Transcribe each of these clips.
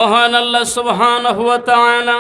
মহান আল্লাহ সুবহানাহু ওয়া তাআলা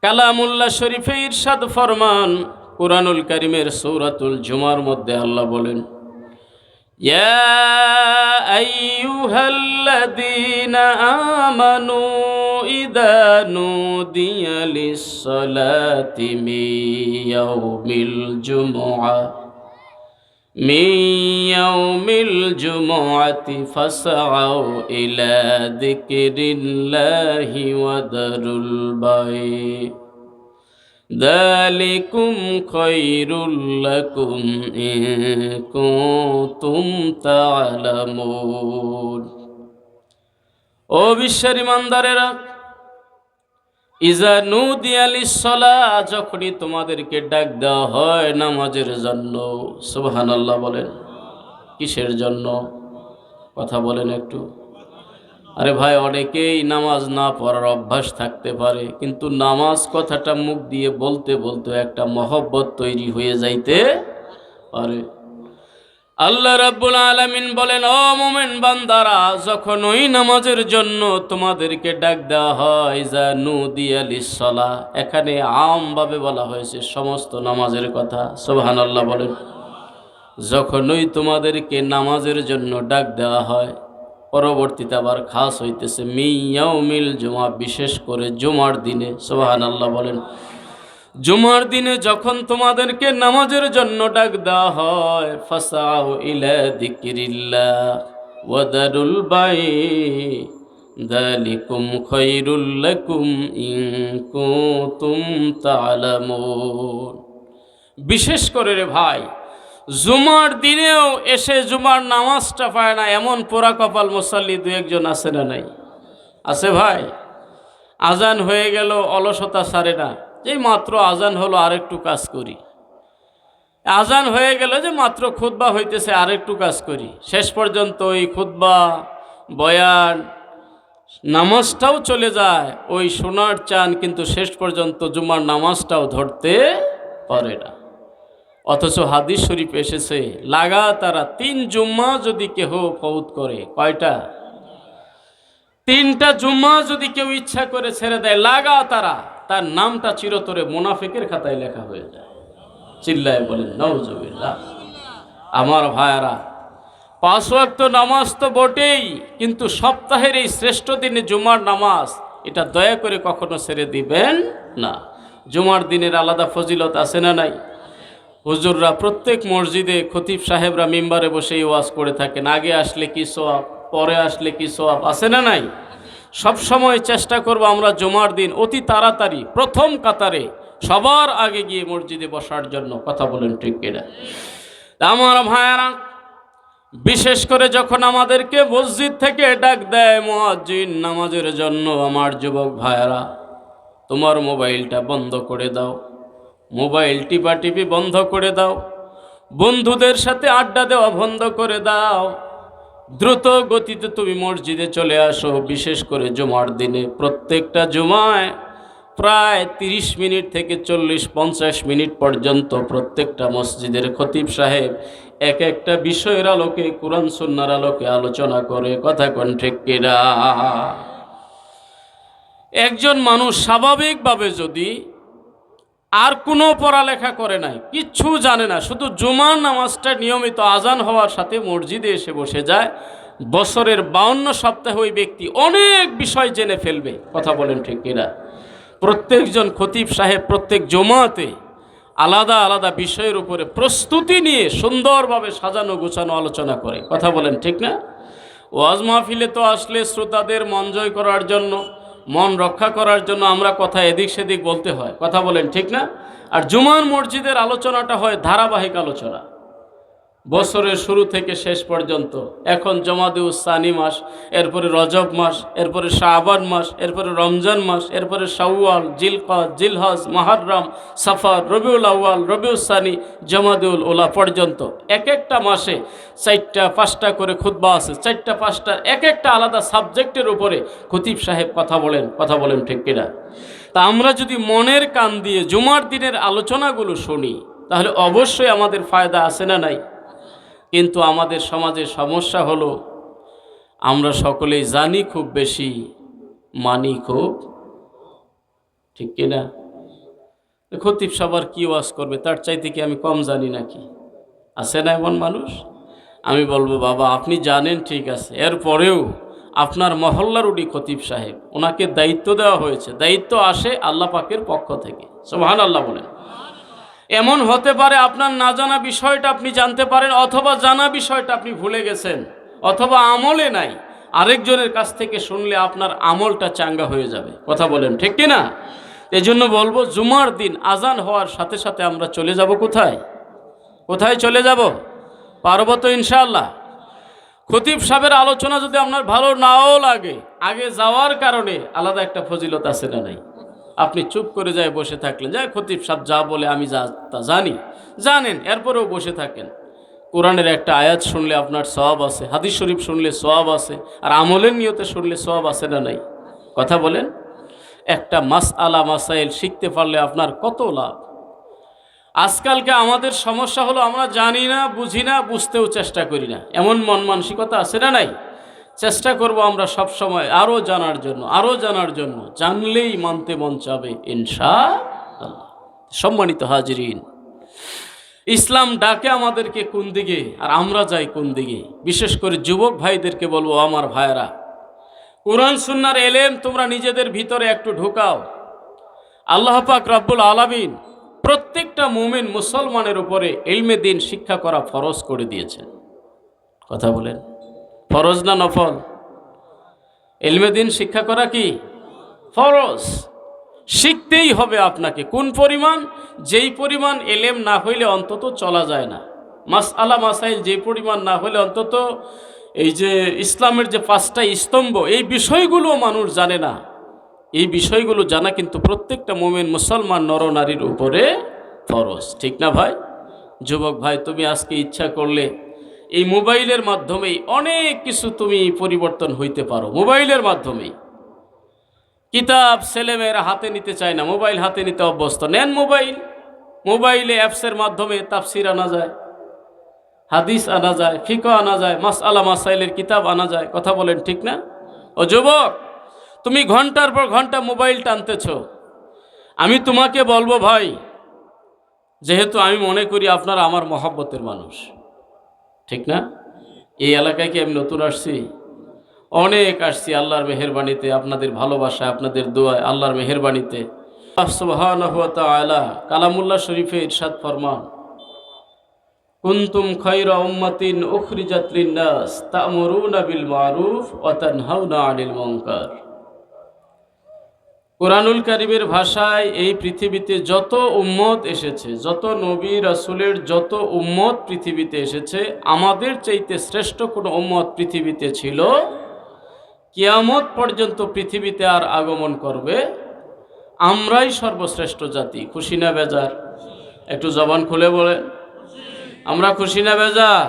কালামুল্লাহ শরীফে ইরশাদ ফরমান, কুরআনুল কারীমের সূরাতুল জুমার মধ্যে আল্লাহ বলেন, ইয়া আইয়ুহাল্লাযীনা আমানু ইযা নুদিয়া লিস-সালাতি من يوم الجمعة فاسعوا إلى ذكر الله وذروا البيع ذلكم خير لكم إن كنتم تعلمون। ও বিশ্বের ইমানদারেরা, ইজা নুদিয়া লিস-সালাহ, যখনই তোমাদেরকে ডাক দেওয়া হয় নামাজের জন্য। সুবহানাল্লাহ বলেন। কিসের জন্য? কথা বলেন একটু। আরে ভাই, অনেকেই নামাজ না পড়ার অভ্যাস থাকতে পারে, কিন্তু নামাজ কথাটা মুখ দিয়ে বলতে বলতে একটা মহব্বত তৈরি হয়ে যাইতে পারে। আল্লাহ রাব্বুল আলামিন বলেন, ও মুমিন বান্দারা, যখন ওই নামাজের জন্য তোমাদেরকে ডাক দেওয়া হয়, যা নুদিয়া লিস-সালাহ, এখানে আমভাবে বলা হয়েছে সমস্ত নামাজের কথা। সুবহানাল্লাহ বলেন। যখন ওই তোমাদেরকে নামাজের জন্য ডাক দেওয়া হয়, পরবর্তীতে আবার খাস হইতেছে মিয়াউমিল জুমা, বিশেষ করে জুমার দিনে। সুবহানাল্লাহ বলেন। জুমার দিনে যখন তোমাদেরকে নামাজের জন্য ডাক দেওয়া হয়, ফাসাউ ইলা যিকরিল্লাহ ওয়া দারুল বাই যালিকুম খায়রুল লাকুম ইন কুনতুম তা'লামুন। বিশেষ করে রে ভাই, জুমার দিনেও এসে জুমার নামাজটা পায় না এমন পোড়া কপাল মুসাল্লি দু একজন আছে না নাই? আছে ভাই। আজান হয়ে গেল, অলসতা ছাড়ে না, এই মাত্র আজান হলো আরেকটু কাজ করি। আজান হয়ে গেল যে মাত্র খুতবা হইতেছে আরেকটু কাজ করি। শেষ পর্যন্ত ওই খুতবা, বয়ান, নামাজটাও চলে যায়, ওই সোনার চান, কিন্তু শেষ পর্যন্ত জুমার নামাজটাও ধরতে পারে না। অথচ হাদিস শরীফ এসেছে, লাগাতার 3 জুম্মা যদি কেহ ফৌত করে, কয়টা? 3টা জুম্মা যদি কেউ ইচ্ছা করে ছেড়ে দেয় লাগাতার, তার নামটা চিরতরে মুনাফিকের খাতায় লেখা হয়ে যায়। চিল্লায় বলেন নাউজুবিল্লাহ। আমার ভাইয়ারা, 5 ওয়াক্ত নামাজ তো বটেই, কিন্তু সপ্তাহের এই শ্রেষ্ঠ দিনে জুমার নামাজ, এটা দয়া করে কখনো ছেড়ে দিবেন না। জুমার দিনের আলাদা ফজিলত আছে না নাই? হুজুররা প্রত্যেক মসজিদে, খতিব সাহেবরা মিম্বারে বসে ওয়াজ করে থাকেন, আগে আসলে কি সওয়াব, পরে আসলে কি সওয়াব, আছে না নাই? সব সময় চেষ্টা করব আমরা জুমার দিন অতি তাড়াতাড়ি প্রথম কাতারে সবার আগে গিয়ে মসজিদে বসার জন্য। কথা বলেন ঠিক কিনা? আমার ভাইয়ারা, বিশেষ করে যখন আমাদেরকে মসজিদ থেকে ডাক দেয় মুয়াজ্জিন নামাজের জন্য, আমার যুবক ভাইয়ারা, তোমার মোবাইলটা বন্ধ করে দাও, মোবাইল টিপাটিপি বন্ধ করে দাও, বন্ধুদের সাথে আড্ডা দেওয়া বন্ধ করে দাও, দ্রুত গতিতে তুমি মসজিদে চলে আসো। বিশেষ করে জুমার দিনে প্রত্যেকটা জুমায় প্রায় 30 মিনিট থেকে 40-50 মিনিট পর্যন্ত প্রত্যেকটা মসজিদের খতিব সাহেব এক একটা বিষয়ের আলোকে, কুরআন সুন্নাহর আলোকে আলোচনা করে। কথা কোন ঠিক কিনা? একজন মানুষ স্বাভাবিকভাবে যদি আর কোনো পড়ালেখা করে নাই, কিচ্ছু জানে না, শুধু জুমার নামাজটা নিয়মিত আজান হওয়ার সাথে মসজিদে এসে বসে যায়, বছরের 52 সপ্তাহে ওই ব্যক্তি অনেক বিষয় জেনে ফেলবে। কথা বলেন ঠিক কিনা? প্রত্যেকজন খতিব সাহেব প্রত্যেক জুমাতে আলাদা আলাদা বিষয়ের উপরে প্রস্তুতি নিয়ে সুন্দরভাবে সাজানো গোছানো আলোচনা করে। কথা বলেন ঠিক না? ওয়াজ মাহফিলে তো আসলে শ্রোতাদের মন জয় করার জন্য, মন রক্ষা করার জন্য আমরা কথা এদিক সেদিক বলতে হয়। কথা বলেন ঠিক না? আর জুমার মসজিদের আলোচনাটা হয় ধারাবাহিক আলোচনা, বছরের শুরু থেকে শেষ পর্যন্ত। এখন জমাদিউস সানি মাস, এরপরে রজব মাস, এরপরে শাবান মাস, এরপরে রমজান মাস, এরপরে শাওয়াল, জিলকাদ, জিলহজ, মুহররম, সফর, রবিউল আউয়াল, রবিউল সানি, জমাদিউল উলা পর্যন্ত এক একটা মাসে 4টা-5টা করে খুতবা আছে। 4টা-5টা এক একটা আলাদা সাবজেক্টের উপরে খতিব সাহেব কথা বলেন। কথা বলেন ঠিক কিনা? তা আমরা যদি মনের কান দিয়ে জুমার দিনের আলোচনাগুলো শুনি, তাহলে অবশ্যই আমাদের ফায়দা আছে না নাই? কিন্তু আমাদের সমাজের সমস্যা হলো, আমরা সকলেই জানি খুব বেশি, মানি খুব, ঠিক কিনা? খতিব সবার কি ওয়াজ করবে, তার চাইতে কি আমি কম জানি নাকি? আছে না এমন মানুষ? আমি বলবো বাবা আপনি জানেন ঠিক আছে, এরপরেও আপনার মহল্লার উনি খতিব সাহেব, ওনাকে দায়িত্ব দেওয়া হয়েছে, দায়িত্ব আসে আল্লাহ পাকের পক্ষ থেকে। সুবহানাল্লাহ বলেন। এমন হতে পারে আপনার না জানা বিষয়টা আপনি জানতে পারেন, অথবা জানা বিষয়টা আপনি ভুলে গেছেন, অথবা আমলে নাই, আরেকজনের কাছ থেকে শুনলে আপনার আমলটা চাঙ্গা হয়ে যাবে। কথা বলেন ঠিক কিনা? এই জন্য বলবো জুমার দিন আজান হওয়ার সাথে সাথে আমরা চলে যাব কোথায়? কোথায় চলে যাব? পারবো তো ইনশাআল্লাহ? খতিব সাহেবের আলোচনা যদি আপনার ভালো নাও লাগে, আগে যাওয়ার কারণে আলাদা একটা ফজিলত আছে না নাই? আপনি চুপ করে যায় বসে থাকলেন, যায় খতিব সাহেব যা বলে আমি যা তা জানেন, এরপরেও বসে থাকেন। কোরআনের একটা আয়াত শুনলে আপনার সওয়াব আছে, হাদিস শরীফ শুনলে সওয়াব আছে, আর আমলের নিয়তে শুনলে সওয়াব আছে না নাই? কথা বলেন। একটা মাসআলা মাসাইল শিখতে পারলে আপনার কত লাভ। আজকালকে আমাদের সমস্যা হলো আমরা জানি না, বুঝি না, বুঝতেও চেষ্টা করি না, এমন মন মানসিকতা আছে না নাই? চেষ্টা করব আমরা সব সময় আরও জানার জন্য, আরও জানার জন্য, জানলেই মানতে মন চাবে ইনশাআল্লাহ। সম্মানিত হাজিরিন, ইসলাম ডাকে আমাদেরকে কোন দিকে আর আমরা যাই কোন দিকে? বিশেষ করে যুবক ভাইদেরকে বলবো, আমার ভাইয়েরা, কুরআন সুন্নাহর এলেম তোমরা নিজেদের ভিতরে একটু ঢোকাও। আল্লাহ পাক রব্বুল আলামিন প্রত্যেকটা মুমিন মুসলমানের উপরে ইলমে দ্বীন শিক্ষা করা ফরজ করে দিয়েছেন। কথা বলেন, ফরজ না নফল? ইলমে দ্বীন শিক্ষা করা কি ফরজ? শিখতেই হবে আপনাকে। কোন পরিমাণ? যেই পরিমাণ এলেম না হইলে অন্তত চলা যায় না। মাসআলা মাসাইল যেই পরিমাণ না হলে অন্তত এই যে ইসলামের যে 5টা স্তম্ভ, এই বিষয়গুলো মানুষ জানে না। এই বিষয়গুলো জানা কিন্তু প্রত্যেকটা মুমিন মুসলমান নরনারীর উপরে ফরজ, ঠিক না ভাই? যুবক ভাই, তুমি আজকে ইচ্ছা করলে এই মোবাইলের মাধ্যমেই অনেক কিছু তুমি পরিবর্তন হইতে পারো। মোবাইলের মাধ্যমেই কিতাব ছেলেমেয়েরা হাতে নিতে চায় না, মোবাইল হাতে নিতে অভ্যস্ত। নেন মোবাইল, মোবাইলে অ্যাপসের মাধ্যমে তাফসির আনা যায়, হাদিস আনা যায়, ফিকহ আনা যায়, মাসআলা মাসাইলের কিতাব আনা যায়। কথা বলেন ঠিক না? ও যুবক, তুমি ঘন্টার পর ঘন্টা মোবাইল টানতেছ, আমি তোমাকে বলবো ভাই, যেহেতু আমি মনে করি আপনারা আমার মহব্বতের মানুষ, ঠিক না? এই এলাকায় কি আমি নতুন আসছি? অনেক আসছি আল্লাহর মেহেরবানিতে, আপনাদের ভালোবাসায়, আপনাদের দোয়ায়, আল্লাহর মেহেরবানিতে। আল্লাহ সুবহানাহু ওয়া তাআলা কালামুল্লাহ শরীফে ইরশাদ ফরমান, কুনতুম খায়রা উম্মাতিন উখরিজাত লিন-নাস তা'মুরুনা বিল মা'রুফ ওয়া তানহাউনা আনিল মুনকার। কুরআনুল কারীমের ভাষায় এই পৃথিবীতে যত উম্মত এসেছে, যত নবী রাসূলের যত উম্মত পৃথিবীতে এসেছে, আমাদের চাইতে শ্রেষ্ঠ কোনো উম্মত পৃথিবীতে ছিল? কিয়ামত পর্যন্ত পৃথিবীতে আর আগমন করবে, আমরাই সর্বশ্রেষ্ঠ জাতি। খুশি না বেজার? একটু জবান খুলে বলেন, আমরা খুশি না বেজার?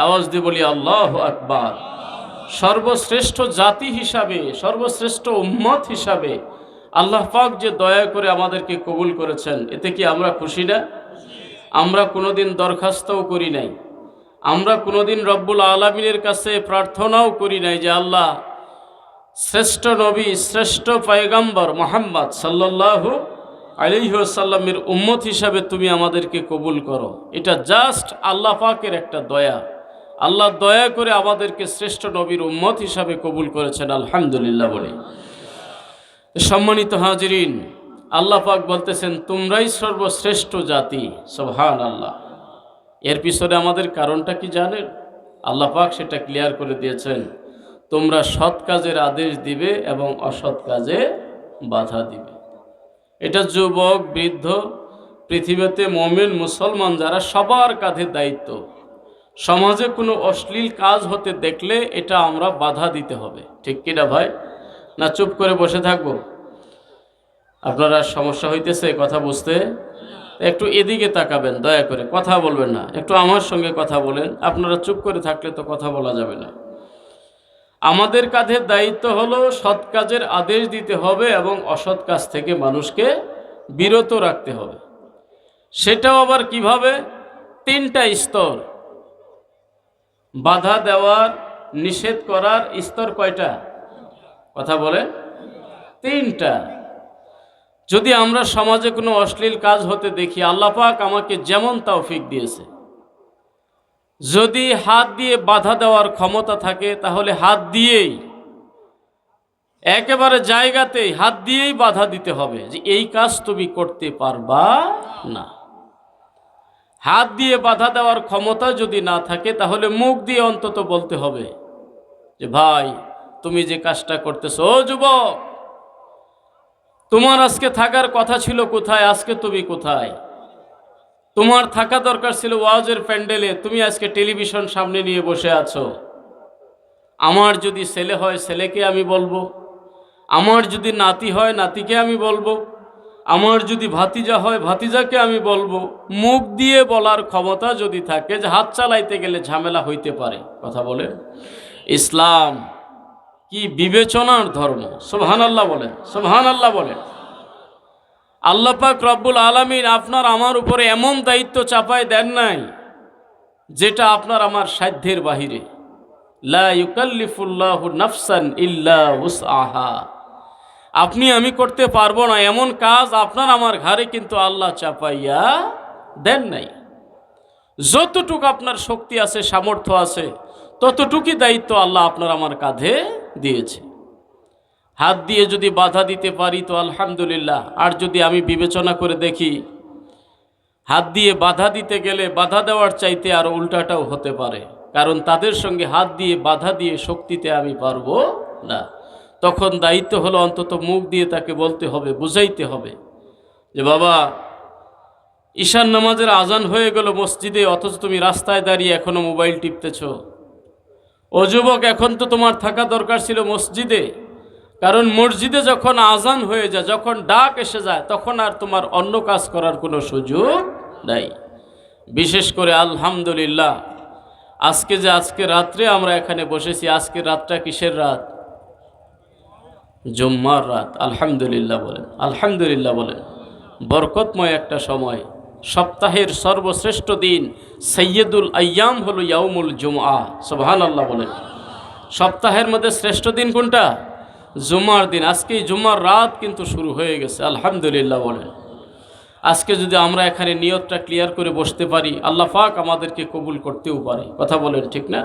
আওয়াজ দিয়ে বলি আল্লাহু আকবার। সর্বশ্রেষ্ঠ জাতি হিসাবে, সর্বশ্রেষ্ঠ উম্মত হিসাবে আল্লাহ পাক যে দয়া করে আমাদেরকে কবুল করেছেন, এতে কি আমরা খুশি না? আমরা কোনোদিন দরখাস্তও করি নাই, আমরা কোনোদিন রব্বুল আলামিনের কাছে প্রার্থনাও করি নাই যে আল্লাহ শ্রেষ্ঠ নবী, শ্রেষ্ঠ পয়গম্বর মুহাম্মদ সাল্লাল্লাহু আলাইহি ওয়াসাল্লামের উম্মত হিসাবে তুমি আমাদেরকে কবুল করো। এটা জাস্ট আল্লাহ পাকের একটা দয়া। আল্লাহ দয়া করে আমাদেরকে শ্রেষ্ঠ নবীর উম্মত হিসাবে কবুল করেছেন, আলহামদুলিল্লাহ বলে। সম্মানিত হাজিরিন, আল্লাহ পাক বলতেছেন তোমরাই সর্বশ্রেষ্ঠ জাতি। সুবহানাল্লাহ। এর পিছনে আমাদের কারণটা কি জানেন? আল্লাহ পাক সেটা ক্লিয়ার করে দিয়েছেন, তোমরা সৎ কাজের আদেশ দিবে এবং অসৎ কাজে বাধা দিবে। এটা যুবক, বৃদ্ধ, পৃথিবীতে মুমিন মুসলমান যারা, সবার কাঁধে দায়িত্ব। সমাজে কোনো অশ্লীল কাজ হতে দেখলে এটা আমরা বাধা দিতে হবে, ঠিক কিনা ভাই? না চুপ করে বসে থাকবো? আপনারা সমস্যা হইতেছে কথা বুঝতে? একটু এদিকে তাকাবেন, দয়া করে কথা বলবেন না, একটু আমার সঙ্গে কথা বলেন। আপনারা চুপ করে থাকলে তো কথা বলা যাবে না। আমাদের কাঁধে দায়িত্ব হলো সৎ কাজের আদেশ দিতে হবে এবং অসৎ কাজ থেকে মানুষকে বিরত রাখতে হবে। সেটাও আবার কিভাবে? 3টা স্তর। বাধা দেওয়ার, নিষেধ করার স্তর কয়টা? কথা বলেন। 3টা। যদি আমরা সমাজে কোনো অশ্লীল কাজ হতে দেখি, আল্লাহ পাক আমাকে যেমন তৌফিক দিয়েছে, যদি হাত দিয়ে বাধা দেওয়ার ক্ষমতা থাকে তাহলে হাত দিয়েই, একেবারে জায়গাতেই হাত দিয়েই বাধা দিতে হবে যে এই কাজ তুমি করতে পারবা না। হাত দিয়ে বাধা দেওয়ার ক্ষমতা যদি না থাকে তাহলে মুখ দিয়ে অন্তত বলতে হবে যে ভাই তুমি যে কাজটা করতেছো, ও যুবক, তোমার আজকে থাকার কথা ছিল কোথায়, আজকে তুমি কোথায়? তোমার থাকা দরকার ছিল ওয়াজের প্যান্ডেলে, তুমি আজকে টেলিভিশন সামনে নিয়ে বসে আছো। আমার যদি ছেলে হয় ছেলেকে আমি বলবো, আমার যদি নাতি হয় নাতিকে আমি বলবো, আমার যদি ভাতিজা হয় ভাতিজাকে আমি বলবো। মুখ দিয়ে বলার ক্ষমতা যদি থাকে, যে হাত চালাইতে গেলে ঝামেলা হইতে পারে। কথা বলেন। ইসলাম কি বিবেচনার ধর্ম! সুবহানাল্লাহ বলেন, সুবহানাল্লাহ বলেন। আল্লাহ পাক রব্বুল আলামিন আপনার আমার উপরে এমন দায়িত্ব চাপায় দেন নাই যেটা আপনার আমার সাধ্যের বাহিরে। লা ইউকাল্লিফুল্লাহু নাফসান ইল্লা উসআহা। আপনি আমি করতে পারবো না এমন কাজ আপনার আমার ঘাড়ে কিন্তু আল্লাহ চাপাইয়া দেন নাই। যতটুকু আপনার শক্তি আছে, সামর্থ্য আছে, ততটুকুই দায়িত্ব আল্লাহ আপনার আমার কাঁধে দিয়েছে। হাত দিয়ে যদি বাধা দিতে পারি তো আলহামদুলিল্লাহ। আর যদি আমি বিবেচনা করে দেখি হাত দিয়ে বাধা দিতে গেলে বাধা দেওয়ার চাইতে আর উল্টাটাও হতে পারে, কারণ তাদের সঙ্গে হাত দিয়ে বাধা দিয়ে শক্তিতে আমি পারবো না। তখন দায়িত্ব হলো অন্তত মুখ দিয়ে তাকে বলতে হবে, বুঝাইতে হবে যে বাবা, ঈশান নামাজের আজান হয়ে গেল মসজিদে, অথচ তুমি রাস্তায় দাঁড়িয়ে এখনো মোবাইল টিপতেছ। ও যুবক, এখন তো তোমার থাকা দরকার ছিল মসজিদে, কারণ মসজিদে যখন আজান হয়ে যায়, যখন ডাক এসে যায়, তখন আর তোমার অন্য কাজ করার কোনো সুযোগ নাই। বিশেষ করে আলহামদুলিল্লাহ আজকে রাত্রে আমরা এখানে বসেছি। আজকের রাতটা কিসের রাত? জুম্মার রাত। আলহামদুলিল্লাহ বলেন, আলহামদুলিল্লাহ বলেন। বরকতময় একটা সময়, সপ্তাহের সর্বশ্রেষ্ঠ দিন, সৈয়দুল আইয়াম হলো ইয়াউমুল জুমআ। সুবহানাল্লাহ বলেন। সপ্তাহের মধ্যে শ্রেষ্ঠ দিন কোনটা? জুমার দিন। আজকে জুমার রাত কিন্তু শুরু হয়ে গেছে। আলহামদুলিল্লাহ বলেন। আজকে যদি আমরা এখানে নিয়তটা ক্লিয়ার করে বসতে পারি, আল্লাহ পাক আমাদেরকে কবুল করতেও পারে। কথা বলেন, ঠিক না?